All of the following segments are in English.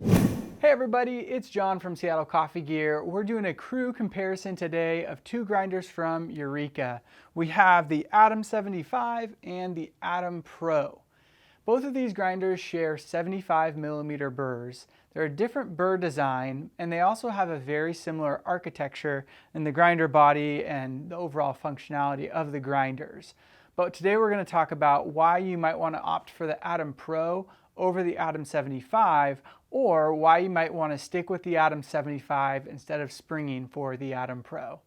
Hey everybody, it's John from Seattle Coffee Gear. We're doing a crew comparison today of two grinders from Eureka. We have the Atom 75 and the Atom Pro. Both of these grinders share 75mm burrs. They're a different burr design, and they also have a very similar architecture in the grinder body and the overall functionality of the grinders. But today we're going to talk about why you might want to opt for the Atom Pro over the Atom 75, or why you might want to stick with the Atom 75 instead of springing for the Atom Pro.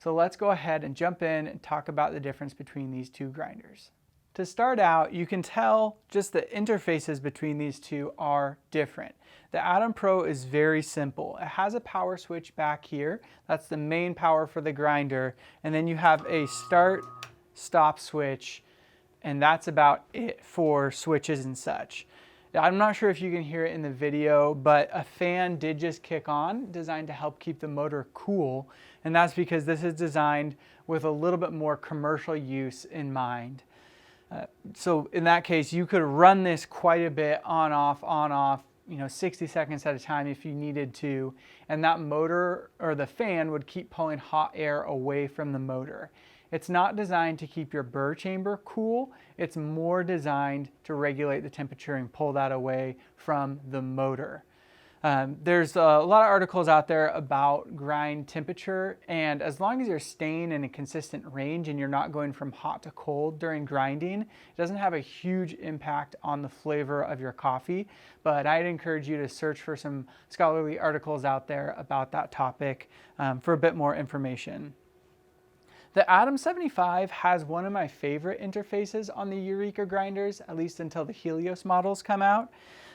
So let's go ahead and jump in and talk about the difference between these two grinders. To start out, you can tell just the interfaces between these two are different. The Atom Pro is very simple. It has a power switch back here. That's the main power for the grinder. And then you have a start-stop switch, and that's about it for switches and such. I'm not sure if you can hear it in the video, but a fan did just kick on, designed to help keep the motor cool. And that's because this is designed with a little bit more commercial use in mind. So in that case, you could run this quite a bit on, off, 60 seconds at a time if you needed to. And that motor or the fan would keep pulling hot air away from the motor. It's not designed to keep your burr chamber cool. It's more designed to regulate the temperature and pull that away from the motor. There's a lot of articles out there about grind temperature, and as long as you're staying in a consistent range and you're not going from hot to cold during grinding, it doesn't have a huge impact on the flavor of your coffee. But I'd encourage you to search for some scholarly articles out there about that topic for a bit more information. The Atom 75 has one of my favorite interfaces on the Eureka grinders, at least until the Helios models come out.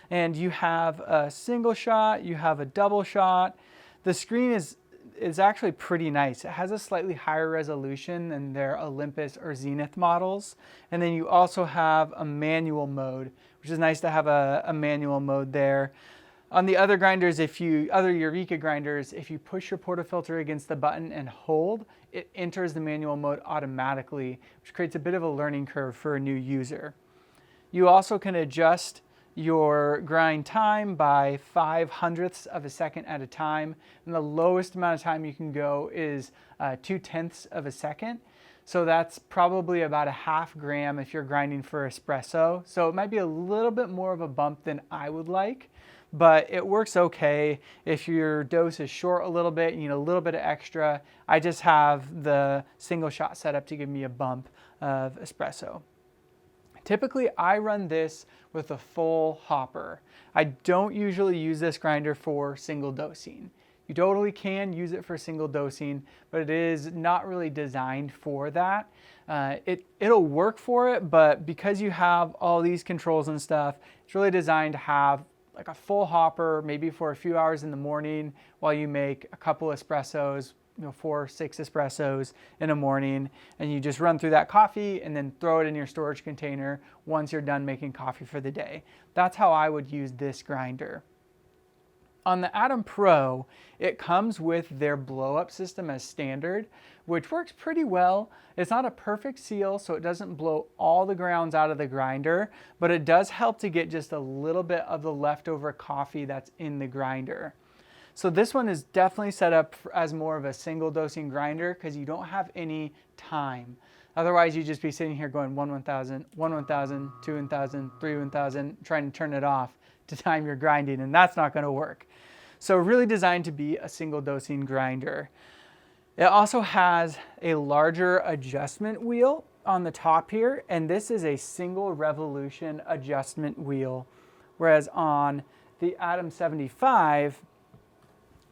And you have a single shot, you have a double shot. The screen is actually pretty nice. It has a slightly higher resolution than their Olympus or Zenith models. And then you also have a manual mode, which is nice to have a manual mode there. On the other grinders, other Eureka grinders, if you push your portafilter against the button and hold, it enters the manual mode automatically, which creates a bit of a learning curve for a new user. You also can adjust your grind time by 5/100ths of a second at a time, and the lowest amount of time you can go is 2/10ths of a second. So that's probably about a half gram if you're grinding for espresso. So it might be a little bit more of a bump than I would like, but it works okay. If your dose is short a little bit, you need a little bit of extra. I just have the single shot set up to give me a bump of espresso. Typically, I run this with a full hopper. I don't usually use this grinder for single dosing. You totally can use it for single dosing, but it is not really designed for that. It'll work for it, but because you have all these controls and stuff, it's really designed to have like a full hopper, maybe for a few hours in the morning while you make a couple espressos, 4 or 6 espressos in a morning, and you just run through that coffee and then throw it in your storage container once you're done making coffee for the day. That's how I would use this grinder. On the Atom Pro, it comes with their blow-up system as standard, which works pretty well. It's not a perfect seal, so it doesn't blow all the grounds out of the grinder, but it does help to get just a little bit of the leftover coffee that's in the grinder. So this one is definitely set up as more of a single dosing grinder because you don't have any time. Otherwise, you'd just be sitting here going 1 1000, 1 1000, 2 1000, 3 1000, trying to turn it off to time your grinding, and that's not going to work. So really designed to be a single dosing grinder. It also has a larger adjustment wheel on the top here, and this is a single revolution adjustment wheel. Whereas on the Atom 75,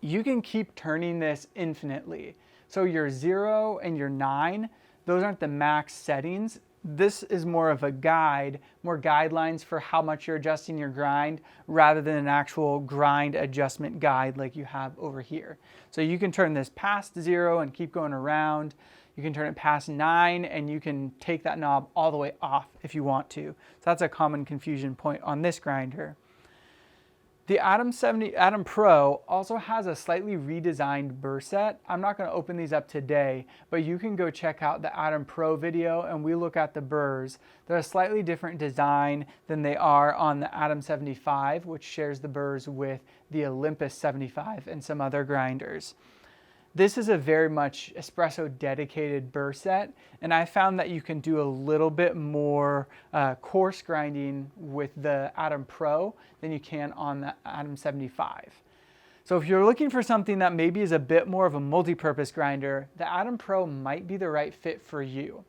you can keep turning this infinitely. So your 0 and your 9, those aren't the max settings. This is more of a guide, more guidelines for how much you're adjusting your grind rather than an actual grind adjustment guide like you have over here. So you can turn this past 0 and keep going around. You can turn it past 9 and you can take that knob all the way off if you want to. So that's a common confusion point on this grinder. The Atom Pro also has a slightly redesigned Burr set. I'm not going to open these up today, but you can go check out the Atom Pro video and we look at the Burrs. They're a slightly different design than they are on the Atom 75, which shares the Burrs with the Olympus 75 and some other grinders. This is a very much espresso dedicated Burr set, and I found that you can do a little bit more coarse grinding with the Atom Pro than you can on the Atom 75. So if you're looking for something that maybe is a bit more of a multi-purpose grinder, the Atom Pro might be the right fit for you.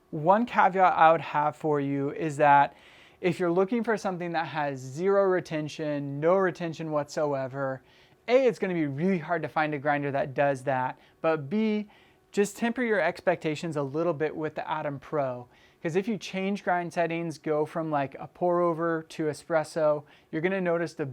One caveat I would have for you is that if you're looking for something that has zero retention, no retention whatsoever, A, it's going to be really hard to find a grinder that does that, but B, just temper your expectations a little bit with the Atom Pro. Because if you change grind settings, go from like a pour over to espresso, you're going to notice the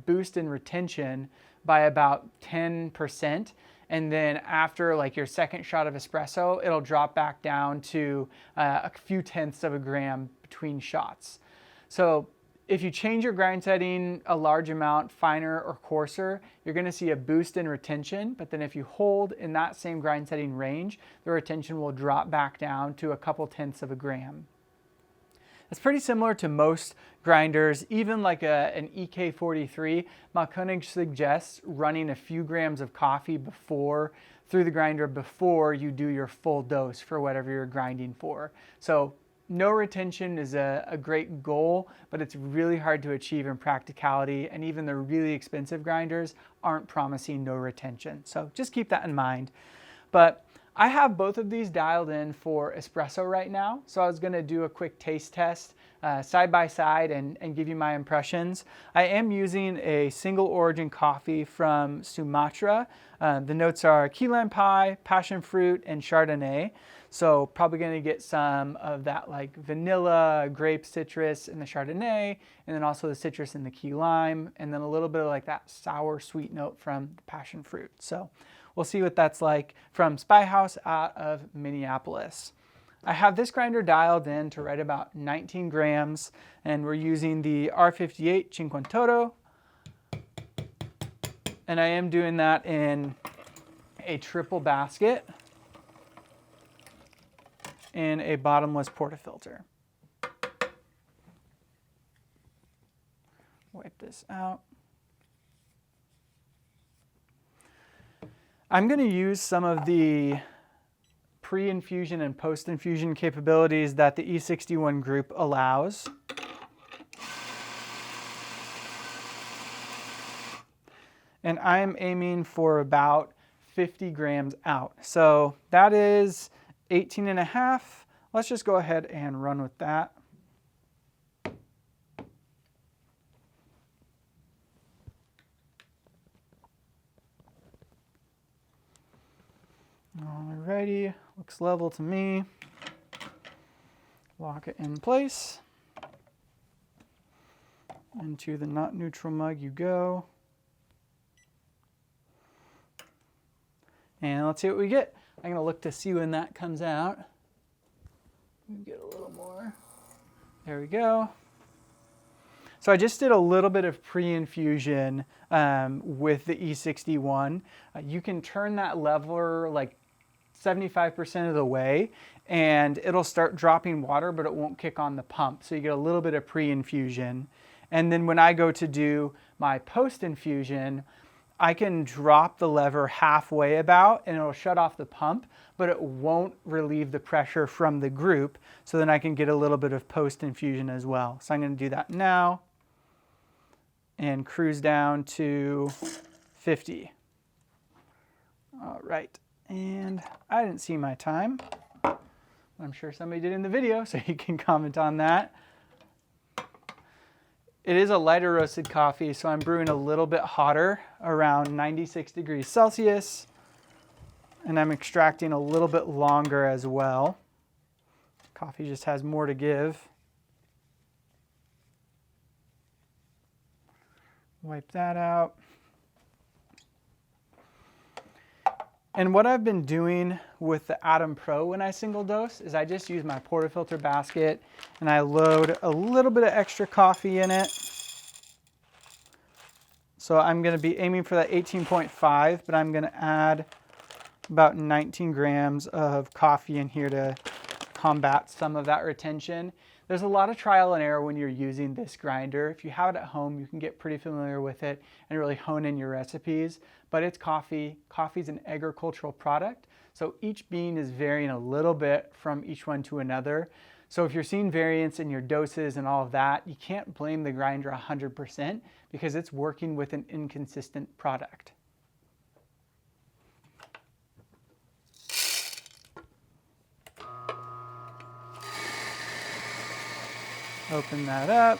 boost in retention by about 10%. And then after like your second shot of espresso, it'll drop back down to a few tenths of a gram between shots. So if you change your grind setting a large amount, finer or coarser, you're going to see a boost in retention, but then if you hold in that same grind setting range, the retention will drop back down to a couple tenths of a gram. It's pretty similar to most grinders, even like an EK43. Mahlkönig suggests running a few grams of coffee through the grinder before you do your full dose for whatever you're grinding for. So no retention is a great goal, but it's really hard to achieve in practicality, and even the really expensive grinders aren't promising no retention. So just keep that in mind. But I have both of these dialed in for espresso right now, so I was going to do a quick taste test side by side and give you my impressions. I am using a single origin coffee from Sumatra. The notes are key lime pie, passion fruit, and Chardonnay. So probably going to get some of that like vanilla, grape citrus in the Chardonnay, and then also the citrus in the key lime, and then a little bit of like that sour sweet note from the passion fruit. So we'll see what that's like from Spy House out of Minneapolis. I have this grinder dialed in to right about 19 grams, and we're using the R58 Cinquantoro. And I am doing that in a triple basket and a bottomless portafilter. Wipe this out. I'm going to use some of the pre-infusion and post-infusion capabilities that the E61 group allows. And I'm aiming for about 50 grams out. So that is 18 and a half. Let's just go ahead and run with that. Alrighty, looks level to me. Lock it in place. Into the not neutral mug you go. And let's see what we get. I'm going to look to see when that comes out. Get a little more. There we go. So I just did a little bit of pre-infusion with the E61. You can turn that lever like 75% of the way and it'll start dropping water, but it won't kick on the pump. So you get a little bit of pre-infusion. And then when I go to do my post-infusion, I can drop the lever halfway about and it'll shut off the pump, but it won't relieve the pressure from the group. So then I can get a little bit of post-infusion as well. So I'm going to do that now and cruise down to 50. All right. And I didn't see my time. I'm sure somebody did in the video, so you can comment on that. It is a lighter roasted coffee, so I'm brewing a little bit hotter, around 96 degrees Celsius. And I'm extracting a little bit longer as well. Coffee just has more to give. Wipe that out. And what I've been doing with the Atom Pro when I single dose is I just use my portafilter basket and I load a little bit of extra coffee in it. So I'm going to be aiming for that 18.5, but I'm going to add about 19 grams of coffee in here to combat some of that retention. There's a lot of trial and error when you're using this grinder. If you have it at home, you can get pretty familiar with it and really hone in your recipes. But it's coffee. Coffee is an agricultural product, so each bean is varying a little bit from each one to another. So if you're seeing variance in your doses and all of that, you can't blame the grinder 100% because it's working with an inconsistent product. Open that up.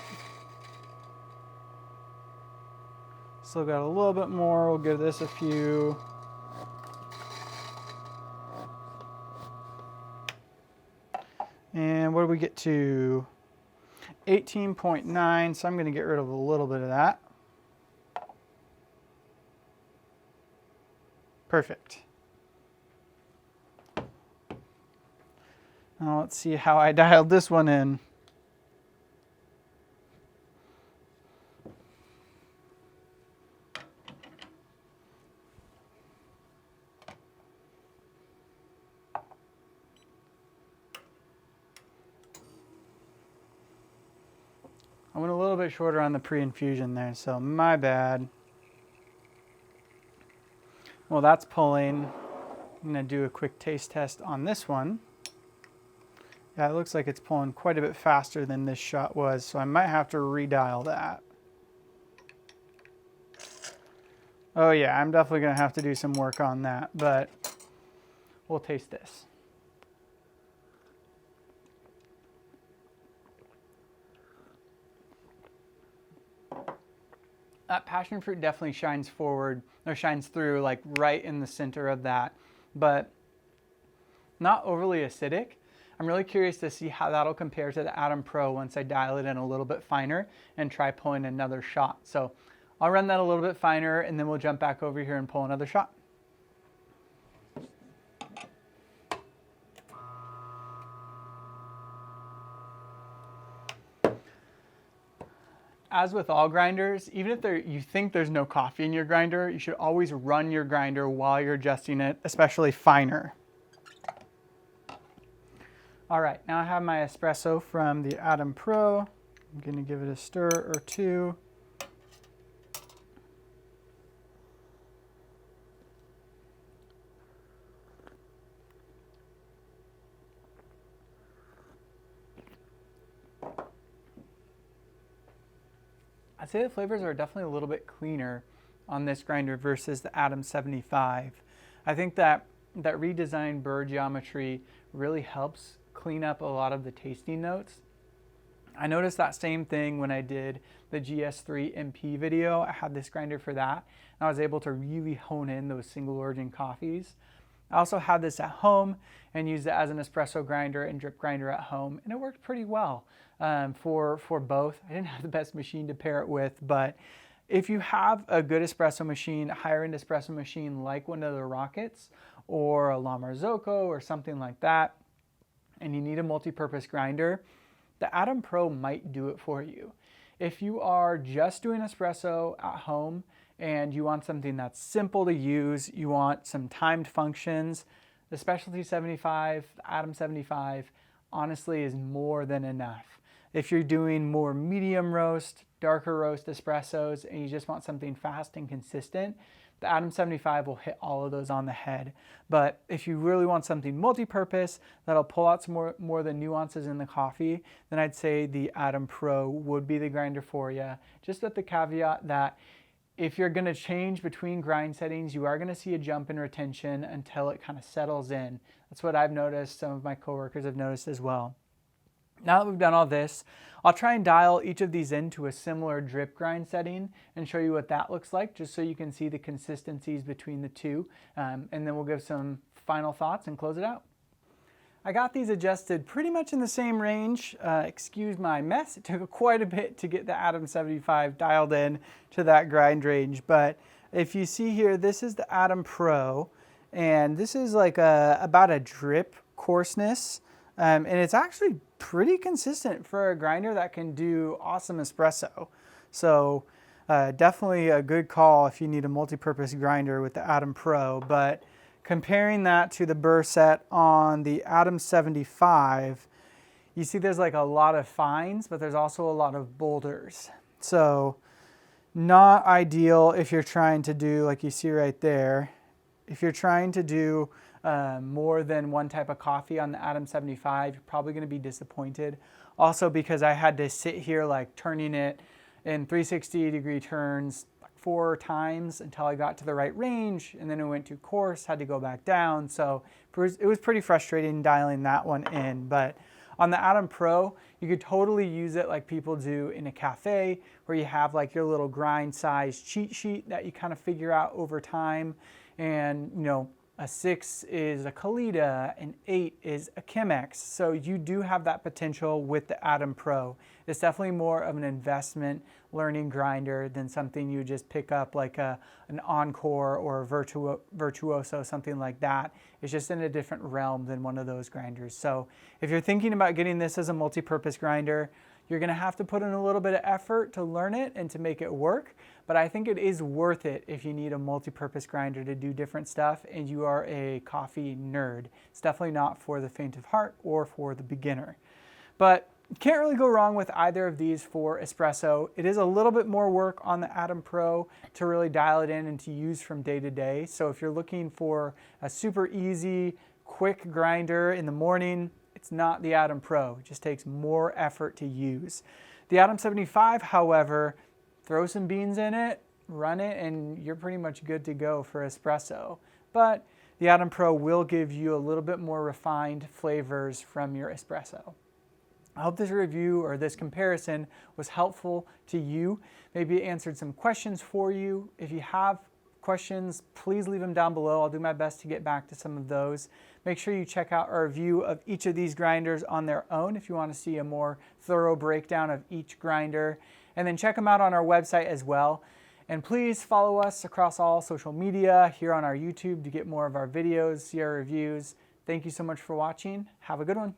Still got a little bit more. We'll give this a few. And what do we get to? 18.9, so I'm going to get rid of a little bit of that. Perfect. Now let's see how I dialed this one in. I went a little bit shorter on the pre-infusion there, so my bad. Well, that's pulling. I'm going to do a quick taste test on this one. Yeah, it looks like it's pulling quite a bit faster than this shot was, so I might have to redial that. Oh yeah, I'm definitely going to have to do some work on that, but we'll taste this. That passion fruit definitely shines forward, or shines through like right in the center of that, but not overly acidic. I'm really curious to see how that'll compare to the Atom Pro once I dial it in a little bit finer and try pulling another shot. So I'll run that a little bit finer and then we'll jump back over here and pull another shot. As with all grinders, even if you think there's no coffee in your grinder, you should always run your grinder while you're adjusting it, especially finer. All right, now I have my espresso from the Atom Pro. I'm gonna give it a stir or two. I'd say the flavors are definitely a little bit cleaner on this grinder versus the Atom 75. I think that redesigned Burr geometry really helps clean up a lot of the tasting notes. I noticed that same thing when I did the GS3 MP video. I had this grinder for that, and I was able to really hone in those single origin coffees. I also had this at home and used it as an espresso grinder and drip grinder at home, and it worked pretty well for both. I didn't have the best machine to pair it with, but if you have a good espresso machine, a higher end espresso machine like one of the Rockets or a La Marzocco or something like that, and you need a multi-purpose grinder, the Atom Pro might do it for you. If you are just doing espresso at home and you want something that's simple to use, you want some timed functions, the Specialty 75, the Atom 75, honestly is more than enough. If you're doing more medium roast, darker roast espressos, and you just want something fast and consistent, the Atom 75 will hit all of those on the head. But if you really want something multi-purpose that'll pull out some more of the nuances in the coffee, then I'd say the Atom Pro would be the grinder for you. Just with the caveat that if you're going to change between grind settings, you are going to see a jump in retention until it kind of settles in. That's what I've noticed. Some of my coworkers have noticed as well. Now that we've done all this, I'll try and dial each of these into a similar drip grind setting and show you what that looks like, just so you can see the consistencies between the two. And then we'll give some final thoughts and close it out. I got these adjusted pretty much in the same range. Excuse my mess. It took quite a bit to get the Atom 75 dialed in to that grind range. But if you see here, this is the Atom Pro, and this is like about a drip coarseness. And it's actually pretty consistent for a grinder that can do awesome espresso. So Definitely a good call if you need a multi-purpose grinder with the Atom Pro, but comparing that to the Burr set on the Atom 75, you see there's like a lot of fines, but there's also a lot of boulders. So not ideal if you're trying to do, like you see right there, if you're trying to do more than one type of coffee on the Atom 75, you're probably going to be disappointed. Also because I had to sit here like turning it in 360-degree turns like 4 times until I got to the right range, and then it went too coarse, had to go back down. So it was pretty frustrating dialing that one in. But on the Atom Pro, you could totally use it like people do in a cafe, where you have like your little grind size cheat sheet that you kind of figure out over time. And you know, a 6 is a Kalita, an 8 is a Chemex. So you do have that potential with the Atom Pro. It's definitely more of an investment learning grinder than something you just pick up like an Encore or a Virtuoso, something like that. It's just in a different realm than one of those grinders. So if you're thinking about getting this as a multi-purpose grinder, you're going to have to put in a little bit of effort to learn it and to make it work, but I think it is worth it if you need a multi-purpose grinder to do different stuff and you are a coffee nerd. It's definitely not for the faint of heart or for the beginner. But you can't really go wrong with either of these for espresso. It is a little bit more work on the Atom Pro to really dial it in and to use from day to day. So if you're looking for a super easy, quick grinder in the morning, it's not the Atom Pro. It just takes more effort to use. The Atom 75, however, throw some beans in it, run it, and you're pretty much good to go for espresso. But the Atom Pro will give you a little bit more refined flavors from your espresso. I hope this review or this comparison was helpful to you. Maybe it answered some questions for you. If you have questions, please leave them down below. I'll do my best to get back to some of those. Make sure you check out our review of each of these grinders on their own if you want to see a more thorough breakdown of each grinder. And then check them out on our website as well. And please follow us across all social media, here on our YouTube, to get more of our videos, see our reviews. Thank you so much for watching. Have a good one.